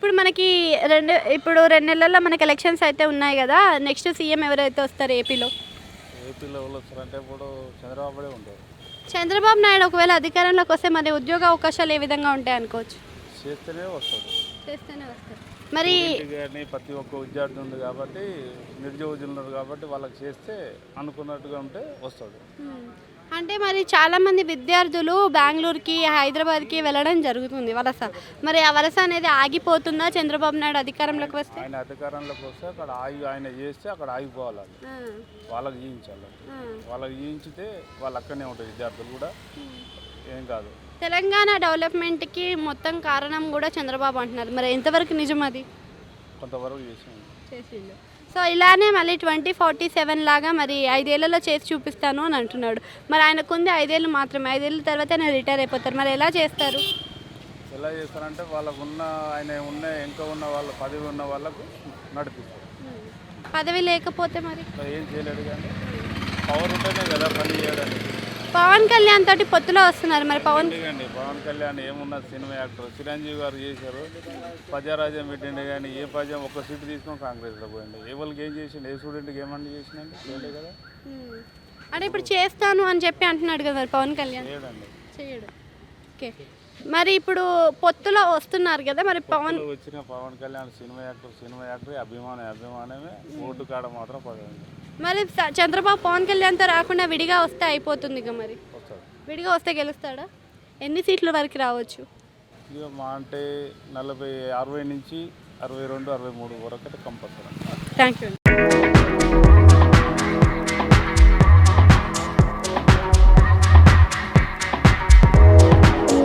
ఇప్పుడు మనకి ఇప్పుడు 2 నెలల్లో మనకి ఎలక్షన్స్ అయితే ఉన్నాయి కదా, నెక్స్ట్ సీఎం ఎవరైతే వస్తారు ఏపీలో? ఏపీలో ఎవరు వస్తారంటే ఇప్పుడు చంద్రబాబుడే ఉంటారు. చంద్రబాబు నాయుడు ఒకవేళ అధికారంలోకి వస్తే మరి ఉద్యోగ అవకాశాలు ఏ విధంగా ఉంటాయి అనుకోవచ్చు? చేస్తేనే వస్తాడు. చేస్తేనే వస్తారు. మరి కానీ ప్రతి ఒక్క విద్యార్థి ఉంది కాబట్టి, నిరుద్యోగులు ఉన్నారు కాబట్టి వాళ్ళకి చేస్తే అనుకున్నట్టుగా ఉంటే వస్తాడు. అంటే మరి చాలామంది విద్యార్థులు బెంగళూరుకి, హైదరాబాద్కి వెళ్ళడం జరుగుతుంది వలస. మరి ఆ వలస అనేది ఆగిపోతుందా చంద్రబాబు నాయుడు అధికారంలోకి వస్తే? ఆయన అధికారంలోకి వస్తే అక్కడ ఆయన చేస్తే అక్కడ ఆగిపోవాలి. వాళ్ళకి జీవించాలి. వాళ్ళకి జీవించితే వాళ్ళు అక్కడనే ఉంటారు. విద్యార్థులు కూడా ఏం కాదు. తెలంగాణ డెవలప్మెంట్కి మొత్తం కారణం కూడా చంద్రబాబు అంటున్నారు. మరి ఎంతవరకు నిజం అది? కొంతవరకు చేసిండు. సో ఇలానే మళ్ళీ 2047 లాగా మరి 5 ఏళ్లలో చేసి చూపిస్తాను అని అంటున్నాడు. మరి ఆయనకుంది 5 ఏళ్ళు మాత్రమే. 5 ఏళ్ళ తర్వాత ఆయన రిటైర్ అయిపోతారు. మరి ఎలా చేస్తారు? ఎలా చేస్తారంటే ఆయన ఇంకా ఉన్న వాళ్ళు పదవి ఉన్న వాళ్ళకు నడిపిస్తారు. పదవి లేకపోతే మరి ఏం చేయలేడు. కానీ పవర్ ఉంటేనే కదా పని చేయడానికి. పవన్ కళ్యాణ్ తోటి పొత్తులో వస్తున్నారు. మరి పవన్ కళ్యాణ్ ఏమున్న సినిమా యాక్టర్ చిరంజీవి గారు చేశారు. ప్రజారాజ్యం పెట్టిండే కానీ ఏ ప్రజం ఒక్క సీటు తీసుకొని కాంగ్రెస్లో పోయింది. ఎవరికి ఏం చేసిండు? ఏ స్టూడెంట్కి ఏమన్నా చేసిందండి? చేయలే కదా. అంటే ఇప్పుడు చేస్తాను అని చెప్పి అంటున్నాడు కదా మరి పవన్ కళ్యాణ్. చేయడు. ఓకే. మరి ఇప్పుడు పొత్తులో వస్తున్నారు కదా, మరి వచ్చిన పవన్ కళ్యాణ్ సినిమా యాక్టర్ అభిమానమే. ఓటు కాడ మాత్రం పడదు. మరి చంద్రబాబు పవన్ కళ్యాణ్తో రాకుండా విడిగా వస్తే అయిపోతుంది ఇక. మరి విడిగా వస్తే గెలుస్తాడా? ఎన్ని సీట్ల వరకు రావచ్చు? ఇక మా అంటే 60 నుంచి 62, 63 వరకు అయితే కంపల్సరీ. Thank you.